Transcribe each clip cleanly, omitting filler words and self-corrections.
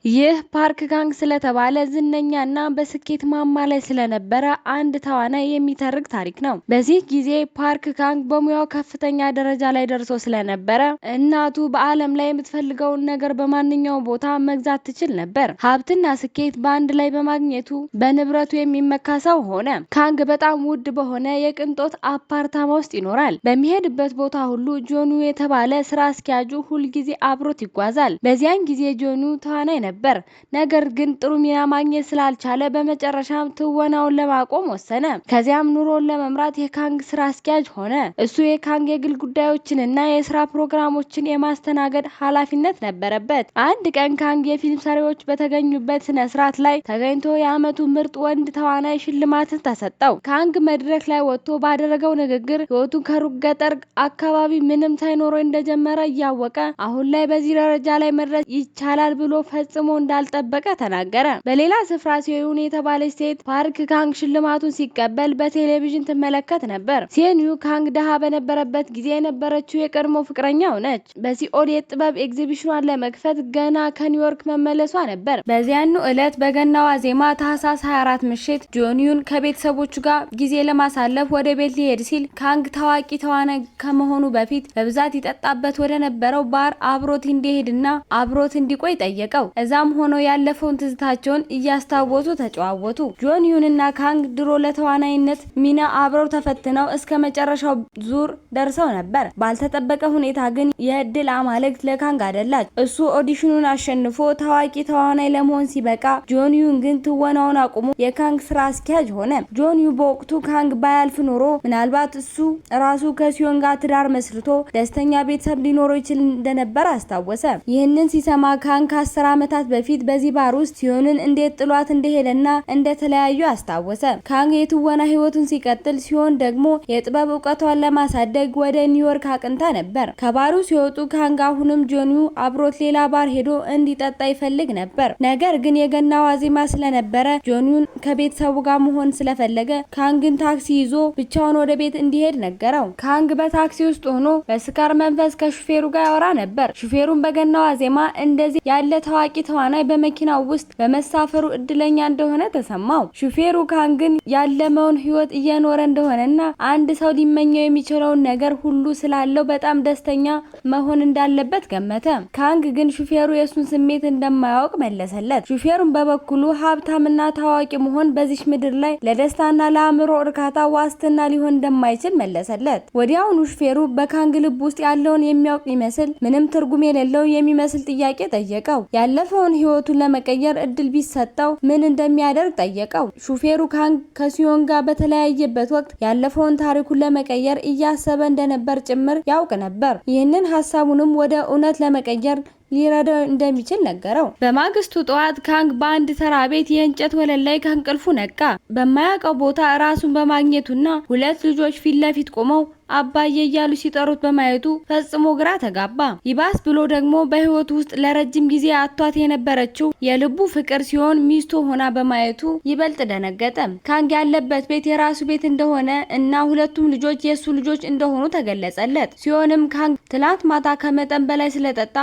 ይህ ፓርክ ጋንግ ስለተባለ ዝነኛና በስኬት ማማ ላይ ስለነበረ አንድ ተዋናይ የሚተርክ ታሪክ ነው። በዚህ ጊዜ ፓርክ ጋንግ በሙያው ከፍተኛ ደረጃ ላይ ደርሶ ስለነበረ እናቱ በዓለም ላይ የምትፈልገውን ነገር በማንኛውም ቦታ መግዛት ትችል ነበር። ሀብትና ስኬት በአንድ ላይ በማግኘቱ በንብረቱ የሚመካ ሰው ሆነ። ካንግ በጣም ውድ በሆነ የቅንጦት አፓርታማ ውስጥ ይኖራል። በሚሄድበት ቦታ ሁሉ ጆኑ የተባለ ስራ አስኪያጁ ሁልጊዜ አብሮት ይጓዛል። በዚያን ጊዜ ጆኑ ተዋናይ ነበር። ነገር ግን ጥሩ ሚና ማግኘት ስላልቻለ በመጨረሻም ትወናውን ለማቆም ወሰነ። ከዚያም ኑሮን ለመምራት የካንግ ስራ አስኪያጅ ሆነ። እሱ የካንግ የግል ጉዳዮችንና የስራ ፕሮግራሞችን የማስተናገድ ኃላፊነት ነበረበት። አንድ ቀን ካንግ የፊልም ሰሪዎች በተገኙበት ስነ ስርዓት ላይ ተገኝቶ የአመቱ ምርጥ ወንድ ተዋናይ ሽልማትን ተሰጠው። ካንግ መድረክ ላይ ወጥቶ ባደረገው ንግግር ህይወቱን ከሩቅ ገጠር አካባቢ ምንም ሳይኖረው እንደጀመረ እያወቀ አሁን ላይ በዚህ ደረጃ ላይ መድረስ ይቻላል ብሎ ፈጽሞ እንዳልጠበቀ ተናገረ። በሌላ ስፍራ ሲሆን የተባለች ሴት ፓርክ ካንግ ሽልማቱን ሲቀበል በቴሌቪዥን ትመለከት ነበር። ሲዮን ካንግ ደሃ በነበረበት ጊዜ የነበረችው የቀድሞ ፍቅረኛው ነች። በሲኦል የጥበብ ኤግዚቢሽኗን ለመክፈት ገና ከኒውዮርክ መመለሷ ነበር። በዚያኑ ዕለት በገና ዋዜማ ታህሳስ 24 ምሽት ጆንዩን ከቤተሰቦቹ ጋር ጊዜ ለማሳለፍ ወደ ቤት ሊሄድ ሲል ካንግ ታዋቂ ተዋናይ ከመሆኑ በፊት በብዛት ይጠጣበት ወደ ነበረው ባር አብሮት እንዲሄድና አብሮት እንዲቆይ ጠየቀው። እዛም ሆኖ ያለፈውን ትዝታቸውን እያስታወሱ ተጨዋወቱ። ጆንዩንና ካንግ ድሮ ለተዋናይነት ሚና አብረው ተፈትነው እስከ መጨረሻው ዙር ደርሰው ነበር። ባልተጠበቀ ሁኔታ ግን የእድል አማልክት ለካንግ አደላች። እሱ ኦዲሽኑን አሸንፎ ታዋቂ ተዋናይ ለመሆን ሲበቃ፣ ጆንዩን ግን ትወናውን አቁሞ የካንግ ስራ አስኪያጅ ሆነ። ጆንዩ በወቅቱ ካንግ ባያልፍ ኖሮ ምናልባት እሱ ራሱ ከሲዮን ጋር ትዳር መስርቶ ደስተኛ ቤተሰብ ሊኖረው ይችል እንደነበር አስታወሰ። ይህንን ሲሰማ ካንግ ከ10 ዓመታት በፊት በዚህ ባር ውስጥ ሲዮንን እንዴት ጥሏት እንደሄደና እንደተለያዩ አስታወሰ። ካንግ የትወና ህይወቱን ሲቀጥል፣ ሲዮን ደግሞ የጥበብ እውቀቷን ለማሳደግ ወደ ኒውዮርክ አቅንታ ነበር። ከባሩ ሲወጡ ካንግ አሁንም ጆንዩ አብሮት ሌላ ባር ሄዶ እንዲጠጣ ይፈልግ ነበር። ነገር ግን የገና ዋዜማ ስለነበረ ጆንዩን ከቤተሰቡ ጋር መሆን ስለፈለገ ካንግን ታክሲ ይዞ ብቻውን ወደ ቤት እንዲሄድ ነገረው። ካንግ በታክሲ ውስጥ ሆኖ በስካር መንፈስ ከሹፌሩ ጋር ያወራ ነበር። ሹፌሩን በገና ዋዜማ እንደዚህ ያለ ታዋቂ ተዋናይ በመኪናው ውስጥ በመሳፈሩ እድለኛ እንደሆነ ተሰማው። ሹፌሩ ካንግን ያለመውን ህይወት እየኖረ እንደሆነና አንድ ሰው ሊመኘው የሚችለውን ነገር ሁሉ ስላለው በጣም ደስተኛ መሆን እንዳለበት ገመተ። ካንግ ግን ሹፌሩ የሱን ስሜት እንደማያውቅ መለሰለት። ሹፌሩን በበኩሉ ሀብታምና ታዋቂ መሆን በዚህ ምድር ላይ ለደስታና ለአእምሮ እርካታ ዋስትና ሊሆን እንደማይችል መለሰለት። ወዲያውኑ ሹፌሩ በካንግ ልብ ውስጥ ያለውን የሚያውቅ ይመስል ምንም ትርጉም የሌለው የሚመስል ጥያቄ ጠየቀው። ያለፈውን ህይወቱን ለመቀየር እድል ቢሰጠው ምን እንደሚያደርግ ጠየቀው። ሹፌሩ ካንግ ከሲዮን ጋር በተለያየበት ወቅት ያለፈውን ታሪኩን ለመቀየር እያሰበ እንደነበር ጭምር ያውቅ ነበር። ይህንን ሀሳቡንም ወደ እውነት ለመቀየር ሊረዳው እንደሚችል ነገረው። በማግስቱ ጠዋት ካንግ በአንድ ተራ ቤት የእንጨት ወለል ላይ ከእንቅልፉ ነቃ። በማያውቀው ቦታ ራሱን በማግኘቱና ሁለት ልጆች ፊት ለፊት ቆመው አባዬ እያሉ ሲጠሩት በማየቱ ፈጽሞ ግራ ተጋባ። ይባስ ብሎ ደግሞ በህይወቱ ውስጥ ለረጅም ጊዜ አቷት የነበረችው የልቡ ፍቅር ሲሆን ሚስቱ ሆና በማየቱ ይበልጥ ደነገጠ። ካንግ ያለበት ቤት የራሱ ቤት እንደሆነ እና ሁለቱም ልጆች የሱ ልጆች እንደሆኑ ተገለጸለት። ሲሆንም ካንግ ትላንት ማታ ከመጠን በላይ ስለጠጣ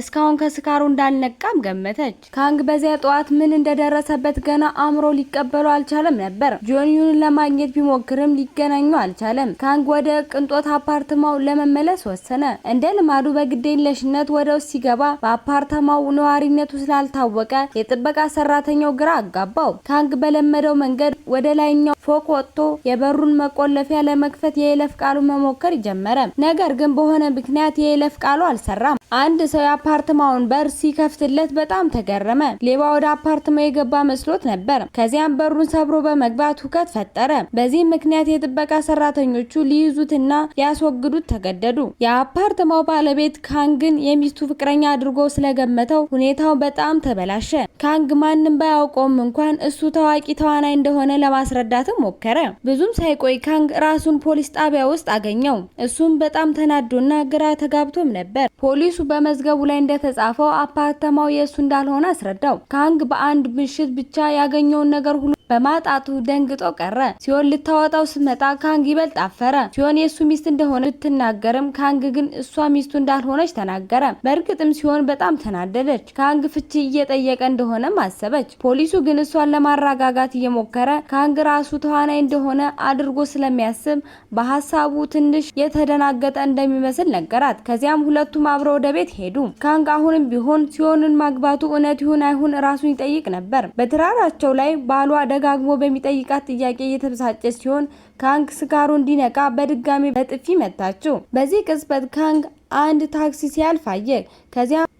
እስካሁን ከስካሩ እንዳልነቃም ገመተች። ካንግ በዚያ ጠዋት ምን እንደደረሰበት ገና አእምሮ ሊቀበሉ አልቻለም ነበር። ጆንዩን ለማግኘት ቢሞክርም ሊገናኙ አልቻለም። ካንግ ወደ ቅንጦት አፓርታማው ለመመለስ ወሰነ። እንደ ልማዱ በግዴለሽነት ወደ ውስጥ ሲገባ በአፓርታማው ነዋሪነቱ ስላልታወቀ የጥበቃ ሰራተኛው ግራ አጋባው። ካንግ በለመደው መንገድ ወደ ላይኛው ፎቅ ወጥቶ የበሩን መቆለፊያ ለመክፈት የይለፍ ቃሉ መሞከር ጀመረ። ነገር ግን በሆነ ምክንያት የይለፍ ቃሉ አልሰራም። አንድ ሰው የአፓርታማውን በር ሲከፍትለት በጣም ተገረመ። ሌባ ወደ አፓርታማው የገባ መስሎት ነበር። ከዚያም በሩን ሰብሮ በመግባት ሁከት ፈጠረ። በዚህ ምክንያት የጥበቃ ሰራተኞቹ ሊይዙትና ሊያስወግዱት ተገደዱ። የአፓርታማው ባለቤት ካንግን የሚስቱ ፍቅረኛ አድርጎ ስለገመተው ሁኔታው በጣም ተበላሸ። ካንግ ማንም ባያውቀውም እንኳን እሱ ታዋቂ ተዋናይ እንደሆነ ለማስረዳትም ሞከረ። ብዙም ሳይቆይ ካንግ ራሱን ፖሊስ ጣቢያ ውስጥ አገኘው። እሱም በጣም ተናዶና ግራ ተጋብቶም ነበር። ፖሊሱ በመዝገቡ ላይ እንደተጻፈው አፓርታማው የእሱ እንዳልሆነ አስረዳው። ካንግ በአንድ ምሽት ብቻ ያገኘውን ነገር ሁሉ በማጣቱ ደንግጦ ቀረ። ሲሆን ልታወጣው ስትመጣ ካንግ ይበልጥ አፈረ። ሲሆን የሱ ሚስት እንደሆነ ብትናገርም ካንግ ግን እሷ ሚስቱ እንዳልሆነች ተናገረ። በእርግጥም ሲሆን በጣም ተናደደች። ካንግ ፍቺ እየጠየቀ እንደሆነ አሰበች። ፖሊሱ ግን እሷን ለማረጋጋት እየሞከረ ካንግ ራሱ ተዋናይ እንደሆነ አድርጎ ስለሚያስብ በሐሳቡ ትንሽ የተደናገጠ እንደሚመስል ነገራት። ከዚያም ሁለቱም አብረው ወደ ቤት ሄዱ። ካንግ አሁንም ቢሆን ሲሆንን ማግባቱ እውነት ይሁን አይሁን ራሱን ይጠይቅ ነበር። በትዳራቸው ላይ ባሏ ደጋግሞ በሚጠይቃት ጥያቄ እየተበሳጨች ሲሆን ካንግ ስካሩ እንዲነቃ በድጋሚ በጥፊ መታችው። በዚህ ቅጽበት ካንግ አንድ ታክሲ ሲያልፍ አየ።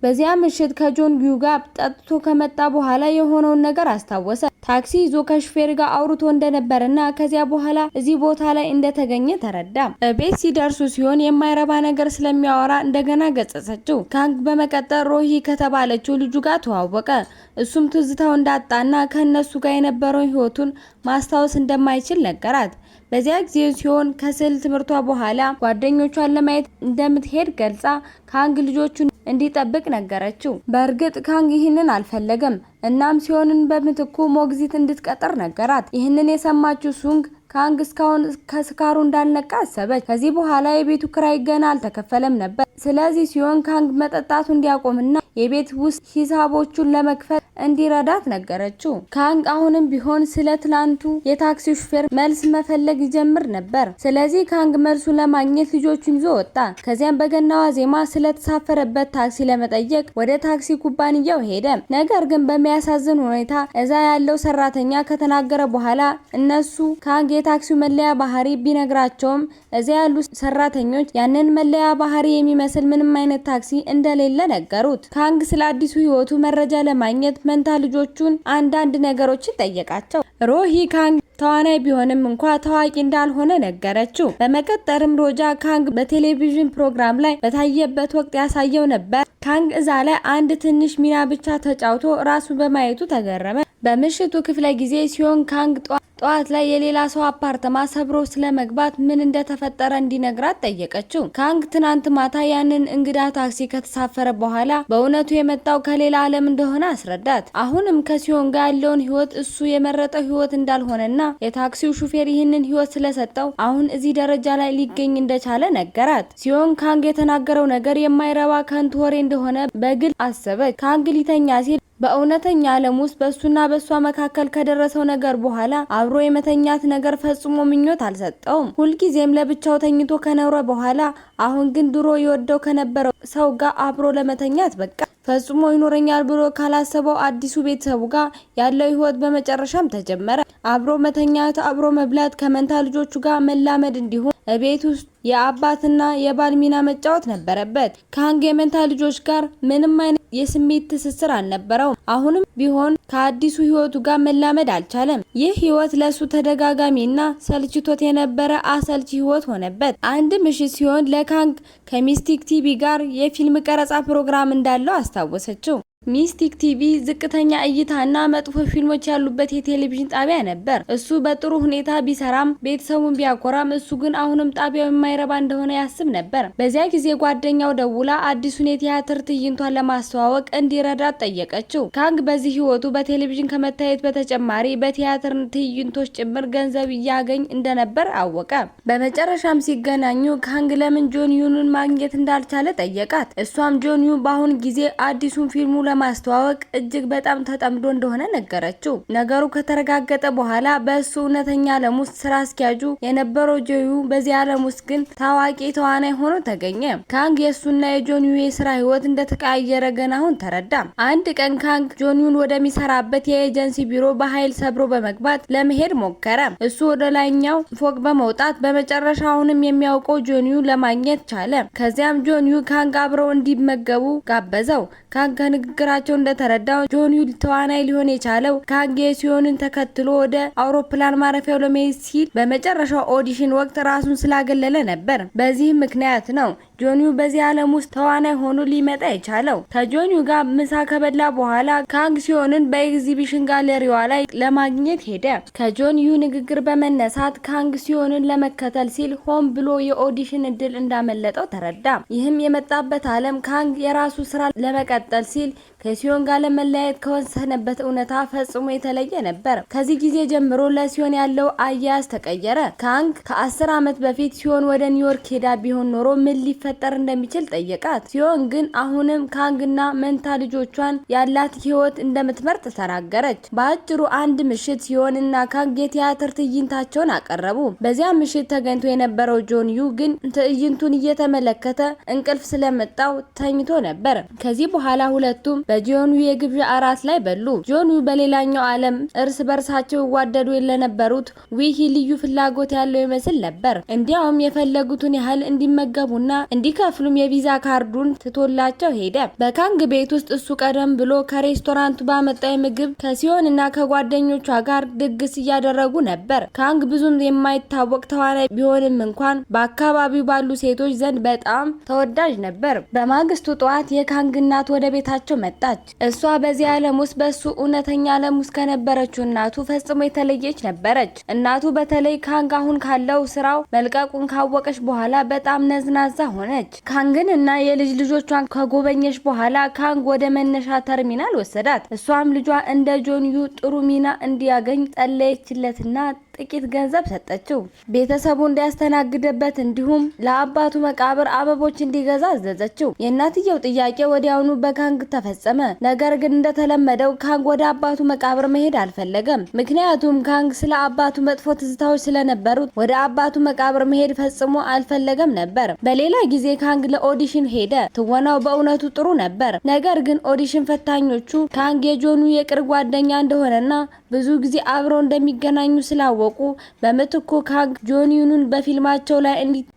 በዚያ ምሽት ከጆን ዩ ጋር ጠጥቶ ከመጣ በኋላ የሆነውን ነገር አስታወሰ። ታክሲ ይዞ ከሹፌር ጋር አውርቶ እንደነበርና ከዚያ በኋላ እዚህ ቦታ ላይ እንደተገኘ ተረዳ። ቤት ሲደርሱ ሲሆን የማይረባ ነገር ስለሚያወራ እንደገና ገጸጸችው። ካንግ በመቀጠል ሮሂ ከተባለችው ልጁ ጋር ተዋወቀ። እሱም ትዝታው እንዳጣና ከነሱ ጋር የነበረውን ህይወቱን ማስታወስ እንደማይችል ነገራት። በዚያ ጊዜ ሲሆን ከስዕል ትምህርቷ በኋላ ጓደኞቿን ለማየት እንደምትሄድ ገልጻ ካንግ ልጆቹን እንዲጠብቅ ነገረችው። በእርግጥ ካንግ ይህንን አልፈለገም። እናም ሲሆንን በምትኩ ሞግዚት እንድትቀጥር ነገራት። ይህንን የሰማችው ሱንግ ካንግ እስካሁን ከስካሩ እንዳልነቃ አሰበች። ከዚህ በኋላ የቤቱ ክራይ ገና አልተከፈለም ነበር። ስለዚህ ሲሆን ካንግ መጠጣቱ እንዲያቆምና የቤት ውስጥ ሂሳቦቹን ለመክፈል እንዲረዳት ነገረችው። ካንግ አሁንም ቢሆን ስለ ትላንቱ የታክሲ ሹፌር መልስ መፈለግ ይጀምር ነበር። ስለዚህ ካንግ መልሱን ለማግኘት ልጆቹን ይዞ ወጣ። ከዚያም በገናዋ ዜማ ስለተሳፈረበት ታክሲ ለመጠየቅ ወደ ታክሲ ኩባንያው ሄደ። ነገር ግን በሚያሳዝን ሁኔታ እዛ ያለው ሰራተኛ ከተናገረ በኋላ እነሱ ካንግ የታክሲው መለያ ባህሪ ቢነግራቸውም እዚያ ያሉ ሰራተኞች ያንን መለያ ባህሪ የሚመስል ምንም አይነት ታክሲ እንደሌለ ነገሩት። ካንግ ስለ አዲሱ ህይወቱ መረጃ ለማግኘት መንታ ልጆቹን አንዳንድ ነገሮችን ጠየቃቸው። ሮሂ ካንግ ተዋናይ ቢሆንም እንኳ ታዋቂ እንዳልሆነ ነገረችው። በመቀጠልም ሮጃ ካንግ በቴሌቪዥን ፕሮግራም ላይ በታየበት ወቅት ያሳየው ነበር። ካንግ እዛ ላይ አንድ ትንሽ ሚና ብቻ ተጫውቶ ራሱ በማየቱ ተገረመ። በምሽቱ ክፍለ ጊዜ ሲሆን ካንግ ጠዋት ላይ የሌላ ሰው አፓርተማ ሰብሮ ስለመግባት ምን እንደተፈጠረ እንዲነግራት ጠየቀችው። ካንግ ትናንት ማታ ያንን እንግዳ ታክሲ ከተሳፈረ በኋላ በእውነቱ የመጣው ከሌላ ዓለም እንደሆነ አስረዳት። አሁንም ከሲሆን ጋር ያለውን ህይወት እሱ የመረጠው ህይወት እንዳልሆነና የታክሲው ሹፌር ይህንን ህይወት ስለሰጠው አሁን እዚህ ደረጃ ላይ ሊገኝ እንደቻለ ነገራት። ሲሆን ካንግ የተናገረው ነገር የማይረባ ከንቱ ወሬ እንደሆነ በግል አሰበች። ካንግ ሊተኛ ሲል በእውነተኛ ዓለም ውስጥ በሱና በሷ መካከል ከደረሰው ነገር በኋላ አብሮ የመተኛት ነገር ፈጽሞ ምኞት አልሰጠውም። ሁልጊዜም ለብቻው ተኝቶ ከኖረ በኋላ አሁን ግን ድሮ ይወደው ከነበረው ሰው ጋር አብሮ ለመተኛት በቃ። ፈጽሞ ይኖረኛል ብሎ ካላሰበው አዲሱ ቤተሰቡ ጋር ያለው ህይወት በመጨረሻም ተጀመረ። አብሮ መተኛት፣ አብሮ መብላት፣ ከመንታ ልጆቹ ጋር መላመድ እንዲሁም ቤት ውስጥ የአባትና የባል ሚና መጫወት ነበረበት። ካንግ የመንታ ልጆች ጋር ምንም አይነት የስሜት ትስስር አልነበረውም። አሁንም ቢሆን ከአዲሱ ህይወቱ ጋር መላመድ አልቻለም። ይህ ህይወት ለሱ ተደጋጋሚና ሰልችቶት የነበረ አሰልቺ ህይወት ሆነበት። አንድ ምሽት ሲሆን ለካንግ ከሚስቲክ ቲቪ ጋር የፊልም ቀረጻ ፕሮግራም እንዳለው አስታወሰችው። ሚስቲክ ቲቪ ዝቅተኛ እይታና መጥፎ ፊልሞች ያሉበት የቴሌቪዥን ጣቢያ ነበር። እሱ በጥሩ ሁኔታ ቢሰራም ቤተሰቡን ቢያኮራም እሱ ግን አሁንም ጣቢያው የማይረባ እንደሆነ ያስብ ነበር። በዚያ ጊዜ ጓደኛው ደውላ አዲሱን የቲያትር ትዕይንቷን ለማስተዋወቅ እንዲረዳት ጠየቀችው። ካንግ በዚህ ህይወቱ በቴሌቪዥን ከመታየት በተጨማሪ በቲያትር ትዕይንቶች ጭምር ገንዘብ እያገኝ እንደነበር አወቀ። በመጨረሻም ሲገናኙ ካንግ ለምን ጆን ዩንን ማግኘት እንዳልቻለ ጠየቃት። እሷም ጆን ዩ በአሁን ጊዜ አዲሱን ፊልሙ ለማስተዋወቅ እጅግ በጣም ተጠምዶ እንደሆነ ነገረችው። ነገሩ ከተረጋገጠ በኋላ በእሱ እውነተኛ ዓለም ውስጥ ስራ አስኪያጁ የነበረው ጆዩ በዚህ ዓለም ውስጥ ግን ታዋቂ ተዋናይ ሆኖ ተገኘ። ካንግ የእሱና የጆን ዩ የስራ ህይወት እንደተቀያየረ ገና አሁን ተረዳ። አንድ ቀን ካንግ ጆን ዩን ወደሚሰራበት የኤጀንሲ ቢሮ በኃይል ሰብሮ በመግባት ለመሄድ ሞከረ። እሱ ወደ ላይኛው ፎቅ በመውጣት በመጨረሻ አሁንም የሚያውቀው ጆን ዩ ለማግኘት ቻለ። ከዚያም ጆን ዩ ካንግ አብረው እንዲመገቡ ጋበዘው። ካንግ ከንግግራቸው እንደተረዳው ጆን ዩ ተዋናይ ሊሆን የቻለው ካንግ ሲሆንን ተከትሎ ወደ አውሮፕላን ማረፊያው ለመሄድ ሲል በመጨረሻው ኦዲሽን ወቅት ራሱን ስላገለለ ነበር። በዚህም ምክንያት ነው ጆን ዩ በዚህ ዓለም ውስጥ ተዋናይ ሆኖ ሊመጣ የቻለው። ከጆን ዩ ጋር ምሳ ከበላ በኋላ ካንግ ሲሆንን በኤግዚቢሽን ጋለሪዋ ላይ ለማግኘት ሄደ። ከጆን ዩ ንግግር በመነሳት ካንግ ሲሆንን ለመከተል ሲል ሆን ብሎ የኦዲሽን እድል እንዳመለጠው ተረዳ። ይህም የመጣበት ዓለም ካንግ የራሱ ስራ ለመቀጠል ሲል ከሲዮን ጋር ለመለያየት ከወሰነበት እውነታ ፈጽሞ የተለየ ነበር። ከዚህ ጊዜ ጀምሮ ለሲዮን ያለው አያያዝ ተቀየረ። ካንግ ከ10 ዓመት በፊት ሲዮን ወደ ኒውዮርክ ሄዳ ቢሆን ኖሮ ምን ሊፈጠር እንደሚችል ጠየቃት። ሲዮን ግን አሁንም ካንግና መንታ ልጆቿን ያላት ህይወት እንደምትመርጥ ተናገረች። በአጭሩ አንድ ምሽት ሲዮን እና ካንግ የቲያትር ትዕይንታቸውን አቀረቡ። በዚያ ምሽት ተገኝቶ የነበረው ጆን ዩ ግን ትዕይንቱን እየተመለከተ እንቅልፍ ስለመጣው ተኝቶ ነበር። ከዚህ በኋላ ሁለቱም በጆን ዩ የግብዣ እራት ላይ በሉ። ጆን ዩ በሌላኛው ዓለም እርስ በርሳቸው ይዋደዱ ለነበሩት ዊሂ ልዩ ፍላጎት ያለው ይመስል ነበር። እንዲያውም የፈለጉትን ያህል እንዲመገቡና እንዲከፍሉም የቪዛ ካርዱን ትቶላቸው ሄደ። በካንግ ቤት ውስጥ እሱ ቀደም ብሎ ከሬስቶራንቱ ባመጣው ምግብ ከሲዮን እና ከጓደኞቿ ጋር ድግስ እያደረጉ ነበር። ካንግ ብዙም የማይታወቅ ተዋናይ ቢሆንም እንኳን በአካባቢው ባሉ ሴቶች ዘንድ በጣም ተወዳጅ ነበር። በማግስቱ ጠዋት የካንግ እናት ወደ ቤታቸው መጣች። እሷ በዚህ ዓለም ውስጥ በሱ እውነተኛ ዓለም ውስጥ ከነበረችው እናቱ ፈጽሞ የተለየች ነበረች። እናቱ በተለይ ካንግ አሁን ካለው ስራው መልቀቁን ካወቀች በኋላ በጣም ነዝናዛ ሆነች። ካንግን እና የልጅ ልጆቿን ከጎበኘች በኋላ ካንግ ወደ መነሻ ተርሚናል ወሰዳት። እሷም ልጇ እንደ ጆን ዩ ጥሩ ሚና እንዲያገኝ ጸለየችለትና ጥቂት ገንዘብ ሰጠችው። ቤተሰቡ እንዲያስተናግድበት እንዲሁም ለአባቱ መቃብር አበቦች እንዲገዛ አዘዘችው። የእናትየው ጥያቄ ወዲያውኑ በካንግ ተፈጸመ። ነገር ግን እንደተለመደው ካንግ ወደ አባቱ መቃብር መሄድ አልፈለገም። ምክንያቱም ካንግ ስለ አባቱ መጥፎ ትዝታዎች ስለነበሩት ወደ አባቱ መቃብር መሄድ ፈጽሞ አልፈለገም ነበር። በሌላ ጊዜ ካንግ ለኦዲሽን ሄደ። ትወናው በእውነቱ ጥሩ ነበር። ነገር ግን ኦዲሽን ፈታኞቹ ካንግ የጆኑ የቅርብ ጓደኛ እንደሆነና ብዙ ጊዜ አብረው እንደሚገናኙ ስላወቁ በምትኩ ካንግ ጆን ዩንን በፊልማቸው ላይ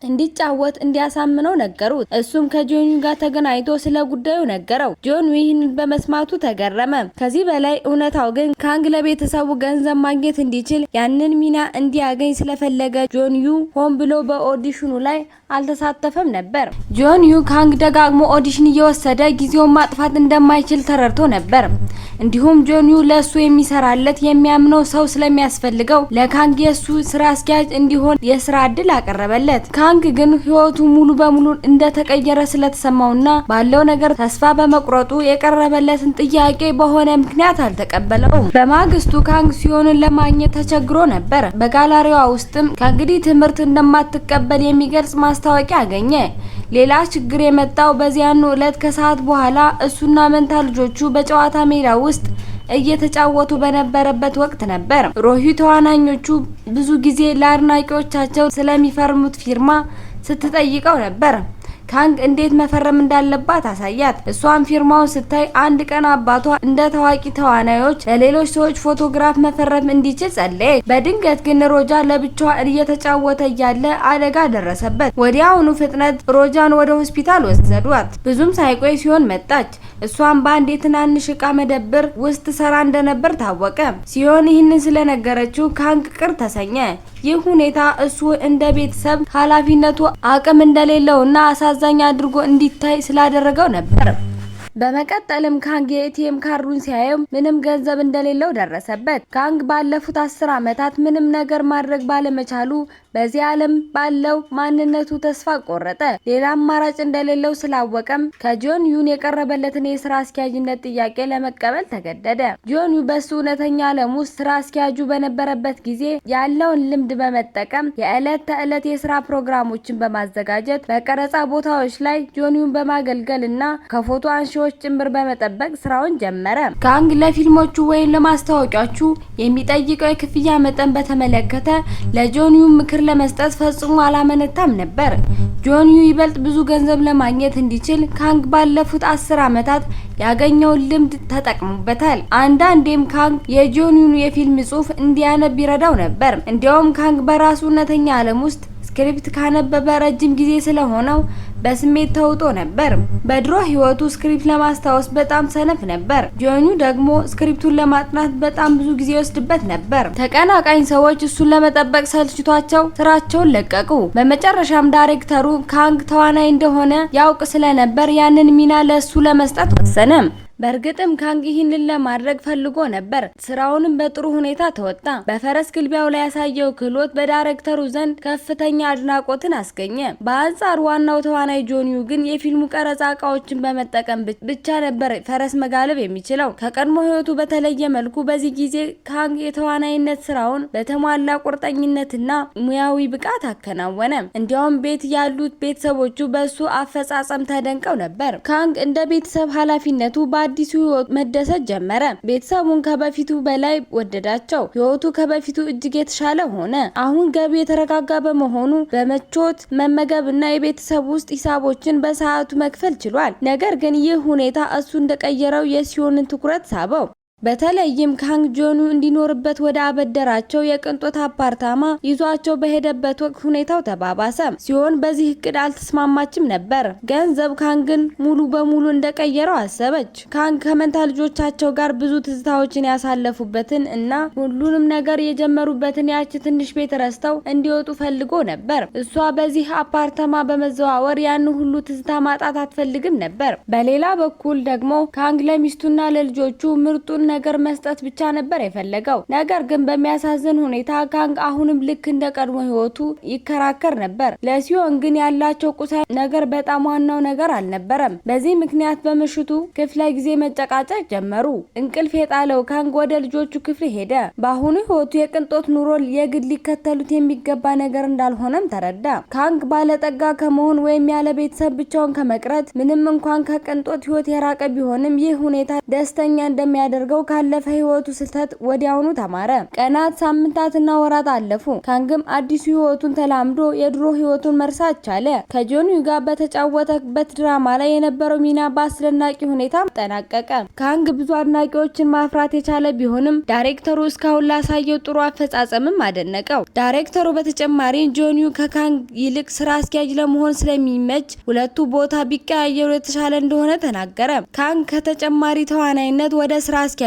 እንዲጫወት እንዲያሳምነው ነገሩት። እሱም ከጆን ዩ ጋር ተገናኝቶ ስለ ጉዳዩ ነገረው። ጆን ይህንን በመስማቱ ተገረመ። ከዚህ በላይ እውነታው ግን ካንግ ለቤተሰቡ ገንዘብ ማግኘት እንዲችል ያንን ሚና እንዲያገኝ ስለፈለገ ጆን ዩ ሆን ብሎ በኦዲሽኑ ላይ አልተሳተፈም ነበር። ጆን ዩ ካንግ ደጋግሞ ኦዲሽን እየወሰደ ጊዜውን ማጥፋት እንደማይችል ተረድቶ ነበር። እንዲሁም ጆን ዩ ለሱ የሚሰራለት የሚያምነው ሰው ስለሚያስፈልገው ለካንግ የሱ ስራ አስኪያጅ እንዲሆን የስራ እድል አቀረበለት። ካንግ ግን ህይወቱ ሙሉ በሙሉ እንደተቀየረ ስለተሰማውና ባለው ነገር ተስፋ በመቁረጡ የቀረበለትን ጥያቄ በሆነ ምክንያት አልተቀበለውም። በማግስቱ ካንግ ሲዮንን ለማግኘት ተቸግሮ ነበር። በጋላሪዋ ውስጥም ከእንግዲህ ትምህርት እንደማትቀበል የሚገልጽ ማስታወቂያ አገኘ። ሌላ ችግር የመጣው በዚያኑ ዕለት ከሰዓት በኋላ እሱና መንታ ልጆቹ በጨዋታ ሜዳ ውስጥ እየተጫወቱ በነበረበት ወቅት ነበር። ሮሂ ተዋናኞቹ ብዙ ጊዜ ለአድናቂዎቻቸው ስለሚፈርሙት ፊርማ ስትጠይቀው ነበር። ካንግ እንዴት መፈረም እንዳለባት አሳያት። እሷም ፊርማውን ስታይ አንድ ቀን አባቷ እንደ ታዋቂ ተዋናዮች ለሌሎች ሰዎች ፎቶግራፍ መፈረም እንዲችል ጸለየች። በድንገት ግን ሮጃ ለብቻዋ እየተጫወተ እያለ አደጋ ደረሰበት። ወዲያውኑ ፍጥነት ሮጃን ወደ ሆስፒታል ወሰዷት። ብዙም ሳይቆይ ሲዮን መጣች። እሷም በአንድ የትናንሽ እቃ መደብር ውስጥ ሰራ እንደነበር ታወቀ። ሲዮን ይህንን ስለነገረችው ካንግ ቅር ተሰኘ። ይህ ሁኔታ እሱ እንደ ቤተሰብ ኃላፊነቱ አቅም እንደሌለውና አሳዛኝ አድርጎ እንዲታይ ስላደረገው ነበር። በመቀጠልም ካንግ የኤቲኤም ካርዱን ሲያየው ምንም ገንዘብ እንደሌለው ደረሰበት። ካንግ ባለፉት 10 ዓመታት ምንም ነገር ማድረግ ባለመቻሉ በዚህ ዓለም ባለው ማንነቱ ተስፋ ቆረጠ። ሌላ አማራጭ እንደሌለው ስላወቀም ከጆን ዩን የቀረበለትን የስራ አስኪያጅነት ጥያቄ ለመቀበል ተገደደ። ጆን ዩ በሱ እውነተኛ ዓለም ውስጥ ስራ አስኪያጁ በነበረበት ጊዜ ያለውን ልምድ በመጠቀም የዕለት ተዕለት የስራ ፕሮግራሞችን በማዘጋጀት በቀረጻ ቦታዎች ላይ ጆን ዩን በማገልገል እና ከፎቶ አንሺዎች ጭምር በመጠበቅ ስራውን ጀመረ። ካንግ ለፊልሞቹ ወይም ለማስታወቂያዎቹ የሚጠይቀው የክፍያ መጠን በተመለከተ ለጆን ዩ ምክር ለመስጠት ፈጽሞ አላመነታም ነበር። ጆን ዩ ይበልጥ ብዙ ገንዘብ ለማግኘት እንዲችል ካንግ ባለፉት 10 ዓመታት ያገኘውን ልምድ ተጠቅሞበታል። አንዳንዴም ካንግ የጆን ዩን የፊልም ጽሑፍ እንዲያነብ ይረዳው ነበር። እንዲያውም ካንግ በራሱ እውነተኛ ዓለም ውስጥ ስክሪፕት ካነበበ ረጅም ጊዜ ስለሆነው በስሜት ተውጦ ነበር። በድሮ ህይወቱ ስክሪፕት ለማስታወስ በጣም ሰነፍ ነበር። ጆኑ ደግሞ ስክሪፕቱን ለማጥናት በጣም ብዙ ጊዜ ይወስድበት ነበር። ተቀናቃኝ ሰዎች እሱን ለመጠበቅ ሰልችቷቸው ስራቸውን ለቀቁ። በመጨረሻም ዳይሬክተሩ ካንግ ተዋናይ እንደሆነ ያውቅ ስለነበር ያንን ሚና ለሱ ለመስጠት ወሰነ። በእርግጥም ካንግ ይህንን ለማድረግ ፈልጎ ነበር። ስራውንም በጥሩ ሁኔታ ተወጣ። በፈረስ ግልቢያው ላይ ያሳየው ክህሎት በዳይሬክተሩ ዘንድ ከፍተኛ አድናቆትን አስገኘ። በአንጻሩ ዋናው ተዋናይ ጆን ዩ ግን የፊልሙ ቀረጻ እቃዎችን በመጠቀም ብቻ ነበር ፈረስ መጋለብ የሚችለው። ከቀድሞ ህይወቱ በተለየ መልኩ በዚህ ጊዜ ካንግ የተዋናይነት ስራውን በተሟላ ቁርጠኝነትና ሙያዊ ብቃት አከናወነ። እንዲያውም ቤት ያሉት ቤተሰቦቹ በሱ አፈጻጸም ተደንቀው ነበር። ካንግ እንደ ቤተሰብ ኃላፊነቱ በአዲሱ ህይወቱ መደሰት ጀመረ። ቤተሰቡን ከበፊቱ በላይ ወደዳቸው። ህይወቱ ከበፊቱ እጅግ የተሻለ ሆነ። አሁን ገቢ የተረጋጋ በመሆኑ በመቾት መመገብ እና የቤተሰብ ውስጥ ሂሳቦችን በሰዓቱ መክፈል ችሏል። ነገር ግን ይህ ሁኔታ እሱ እንደቀየረው የሲዮንን ትኩረት ሳበው። በተለይም ካንግ ጆኑ እንዲኖርበት ወደ አበደራቸው የቅንጦት አፓርታማ ይዟቸው በሄደበት ወቅት ሁኔታው ተባባሰ። ሲሆን በዚህ እቅድ አልተስማማችም ነበር። ገንዘብ ካንግን ሙሉ በሙሉ እንደቀየረው አሰበች። ካንግ ከመንታ ልጆቻቸው ጋር ብዙ ትዝታዎችን ያሳለፉበትን እና ሁሉንም ነገር የጀመሩበትን ያቺ ትንሽ ቤት ረስተው እንዲወጡ ፈልጎ ነበር። እሷ በዚህ አፓርታማ በመዘዋወር ያን ሁሉ ትዝታ ማጣት አትፈልግም ነበር። በሌላ በኩል ደግሞ ካንግ ለሚስቱና ለልጆቹ ምርጡን ነገር መስጠት ብቻ ነበር የፈለገው። ነገር ግን በሚያሳዝን ሁኔታ ካንግ አሁንም ልክ እንደ ቀድሞ ህይወቱ ይከራከር ነበር። ለሲዮን ግን ያላቸው ቁሳዊ ነገር በጣም ዋናው ነገር አልነበረም። በዚህ ምክንያት በምሽቱ ክፍለ ጊዜ መጨቃጨቅ ጀመሩ። እንቅልፍ የጣለው ካንግ ወደ ልጆቹ ክፍል ሄደ። በአሁኑ ህይወቱ የቅንጦት ኑሮ የግድ ሊከተሉት የሚገባ ነገር እንዳልሆነም ተረዳ። ካንግ ባለጠጋ ከመሆን ወይም ያለ ቤተሰብ ብቻውን ከመቅረት ምንም እንኳን ከቅንጦት ህይወት የራቀ ቢሆንም ይህ ሁኔታ ደስተኛ እንደሚያደርገው ካለፈ ህይወቱ ስህተት ወዲያውኑ ተማረ። ቀናት፣ ሳምንታትና ወራት አለፉ። ካንግም አዲሱ ህይወቱን ተላምዶ የድሮ ህይወቱን መርሳት ቻለ። ከጆን ዩ ጋር በተጫወተበት ድራማ ላይ የነበረው ሚና በአስደናቂ ሁኔታ ተጠናቀቀ። ካንግ ብዙ አድናቂዎችን ማፍራት የቻለ ቢሆንም ዳይሬክተሩ እስካሁን ላሳየው ጥሩ አፈጻጸምም አደነቀው። ዳይሬክተሩ በተጨማሪ ጆን ዩ ከካንግ ይልቅ ስራ አስኪያጅ ለመሆን ስለሚመች ሁለቱ ቦታ ቢቀያየሩ የተሻለ እንደሆነ ተናገረ። ካንግ ከተጨማሪ ተዋናይነት ወደ ስራ አስኪያጅነት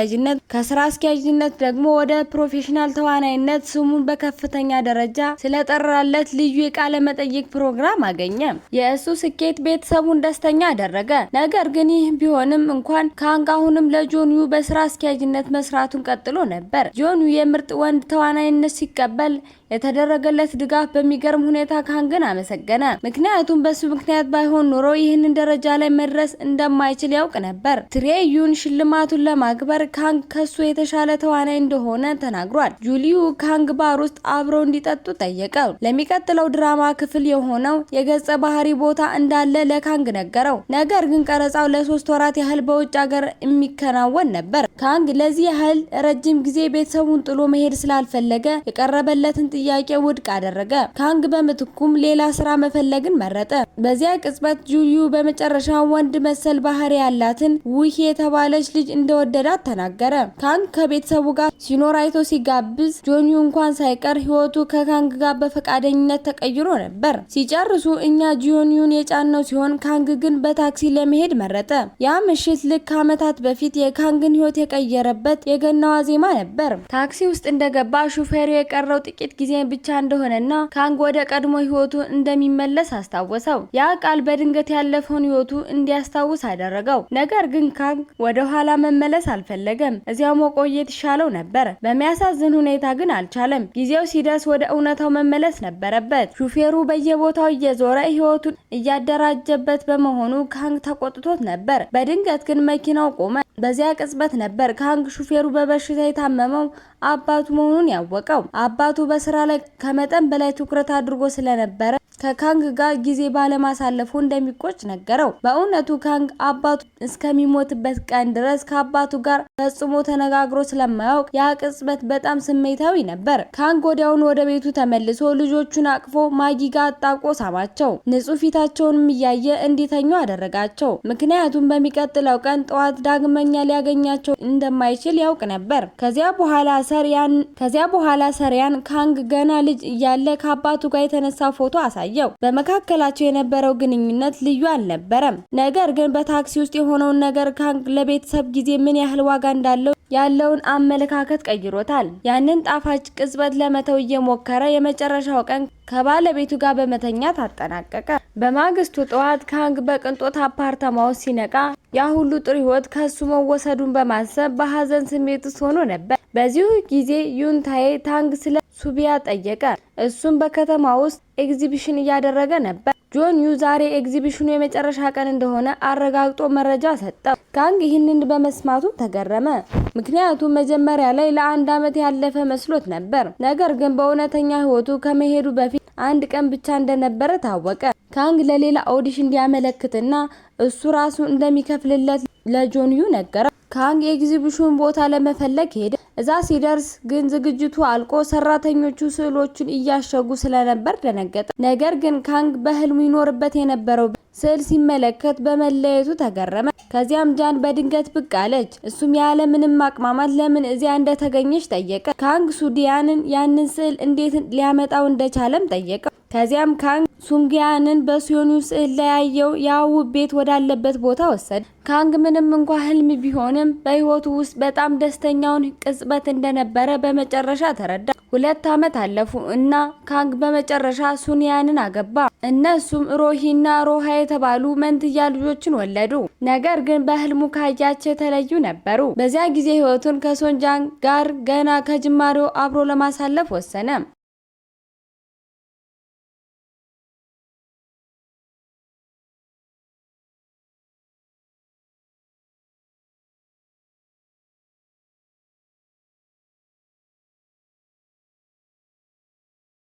ከስራ አስኪያጅነት ደግሞ ወደ ፕሮፌሽናል ተዋናይነት ስሙን በከፍተኛ ደረጃ ስለጠራለት ልዩ የቃለ መጠይቅ ፕሮግራም አገኘ። የእሱ ስኬት ቤተሰቡን ደስተኛ አደረገ። ነገር ግን ይህ ቢሆንም እንኳን ካንግ አሁንም ለጆን ዩ በስራ አስኪያጅነት መስራቱን ቀጥሎ ነበር። ጆን ዩ የምርጥ ወንድ ተዋናይነት ሲቀበል የተደረገለት ድጋፍ በሚገርም ሁኔታ ካንግን አመሰገነ። ምክንያቱም በሱ ምክንያት ባይሆን ኖሮ ይህንን ደረጃ ላይ መድረስ እንደማይችል ያውቅ ነበር። ትሬዩን ሽልማቱን ለማክበር ካንግ ከሱ የተሻለ ተዋናይ እንደሆነ ተናግሯል። ጁሊዩ ካንግ ባር ውስጥ አብረው እንዲጠጡ ጠየቀው። ለሚቀጥለው ድራማ ክፍል የሆነው የገጸ ባህሪ ቦታ እንዳለ ለካንግ ነገረው። ነገር ግን ቀረጻው ለ3 ወራት ያህል በውጭ ሀገር የሚከናወን ነበር። ካንግ ለዚህ ያህል ረጅም ጊዜ ቤተሰቡን ጥሎ መሄድ ስላልፈለገ የቀረበለትን ጥያቄ ውድቅ አደረገ። ካንግ በምትኩም ሌላ ስራ መፈለግን መረጠ። በዚያ ቅጽበት ጁሊዩ በመጨረሻ ወንድ መሰል ባህሪ ያላትን ውሂ የተባለች ልጅ እንደወደዳት ተናገረ። ካንግ ከቤተሰቡ ጋር ሲኖር አይቶ ሲጋብዝ ጆንዩ እንኳን ሳይቀር ህይወቱ ከካንግ ጋር በፈቃደኝነት ተቀይሮ ነበር። ሲጨርሱ እኛ ጆንዩን የጫነው ሲሆን ካንግ ግን በታክሲ ለመሄድ መረጠ። ያ ምሽት ልክ ዓመታት በፊት የካንግን ህይወት የቀየረበት የገና ዋዜማ ነበር። ታክሲ ውስጥ እንደገባ ሹፌሩ የቀረው ጥቂት ጊዜ ብቻ እንደሆነና ካንግ ወደ ቀድሞ ህይወቱ እንደሚመለስ አስታወሰው። ያ ቃል በድንገት ያለፈውን ህይወቱ እንዲያስታውስ አደረገው። ነገር ግን ካንግ ወደ ኋላ መመለስ አልፈለገም። እዚያው መቆየት ይሻለው ነበር። በሚያሳዝን ሁኔታ ግን አልቻለም። ጊዜው ሲደርስ ወደ እውነታው መመለስ ነበረበት። ሹፌሩ በየቦታው እየዞረ ህይወቱን እያደራጀበት በመሆኑ ካንግ ተቆጥቶት ነበር። በድንገት ግን መኪናው ቆመ። በዚያ ቅጽበት ነበር ካንግ ሹፌሩ በበሽታ የታመመው አባቱ መሆኑን ያወቀው። አባቱ በስራ ላይ ከመጠን በላይ ትኩረት አድርጎ ስለነበረ ከካንግ ጋር ጊዜ ባለማሳለፉ እንደሚቆጭ ነገረው። በእውነቱ ካንግ አባቱ እስከሚሞትበት ቀን ድረስ ከአባቱ ጋር ፈጽሞ ተነጋግሮ ስለማያውቅ ያ ቅጽበት በጣም ስሜታዊ ነበር። ካንግ ወዲያውኑ ወደ ቤቱ ተመልሶ ልጆቹን አቅፎ ማጊ ጋር አጣብቆ ሳማቸው። ንጹህ ፊታቸውንም እያየ እንዲተኙ አደረጋቸው። ምክንያቱም በሚቀጥለው ቀን ጠዋት ዳግመኛ ሊያገኛቸው እንደማይችል ያውቅ ነበር። ከዚያ በኋላ ሰሪያን ካንግ ገና ልጅ እያለ ከአባቱ ጋር የተነሳ ፎቶ አሳየው። በመካከላቸው የነበረው ግንኙነት ልዩ አልነበረም። ነገር ግን በታክሲ ውስጥ የሆነውን ነገር ካንግ ለቤተሰብ ጊዜ ምን ያህል ዋጋ እንዳለው ያለውን አመለካከት ቀይሮታል። ያንን ጣፋጭ ቅጽበት ለመተው እየሞከረ የመጨረሻው ቀን ከባለቤቱ ጋር በመተኛት አጠናቀቀ። በማግስቱ ጠዋት ካንግ በቅንጦት አፓርታማ ውስጥ ሲነቃ ያ ሁሉ ጥሩ ህይወት ከሱ መወሰዱን በማሰብ በሀዘን ስሜት ውስጥ ሆኖ ነበር። በዚሁ ጊዜ ዩንታዬ ታንግ ስለ ሱቢያ ጠየቀ። እሱም በከተማ ውስጥ ኤግዚቢሽን እያደረገ ነበር። ጆን ዩ ዛሬ ኤግዚቢሽኑ የመጨረሻ ቀን እንደሆነ አረጋግጦ መረጃ ሰጠው። ካንግ ይህንን በመስማቱ ተገረመ። ምክንያቱም መጀመሪያ ላይ ለ1 ዓመት ያለፈ መስሎት ነበር። ነገር ግን በእውነተኛ ህይወቱ ከመሄዱ በፊት 1 ቀን ብቻ እንደነበረ ታወቀ። ካንግ ለሌላ ኦዲሽን እንዲያመለክትና እሱ ራሱ እንደሚከፍልለት ለጆን ዩ ነገረው። ካንግ የኤግዚቢሽኑን ቦታ ለመፈለግ ሄደ። እዛ ሲደርስ ግን ዝግጅቱ አልቆ ሰራተኞቹ ስዕሎቹን እያሸጉ ስለነበር ደነገጠ። ነገር ግን ካንግ በህልሙ ይኖርበት የነበረው ስዕል ሲመለከት በመለየቱ ተገረመ። ከዚያም ጃን በድንገት ብቅ አለች። እሱም ያለ ምንም ማቅማማት ለምን እዚያ እንደተገኘች ጠየቀ። ካንግ ሱዲያንን ያንን ስዕል እንዴት ሊያመጣው እንደቻለም ጠየቀ። ከዚያም ካንግ ሱንጊያንን በሲዮኑ ስዕል ላይ ያየው ያው ቤት ወዳለበት ቦታ ወሰደ። ካንግ ምንም እንኳ ህልም ቢሆንም በህይወቱ ውስጥ በጣም ደስተኛውን ቅጽበት እንደነበረ በመጨረሻ ተረዳ። 2 ዓመት አለፉ እና ካንግ በመጨረሻ ሱንያንን አገባ። እነሱም ሮሂና ሮሃ የተባሉ መንትያ ልጆችን ወለዱ። ነገር ግን በህልሙ ካያቸው የተለዩ ነበሩ። በዚያ ጊዜ ህይወቱን ከሶንጃን ጋር ገና ከጅማሬው አብሮ ለማሳለፍ ወሰነ።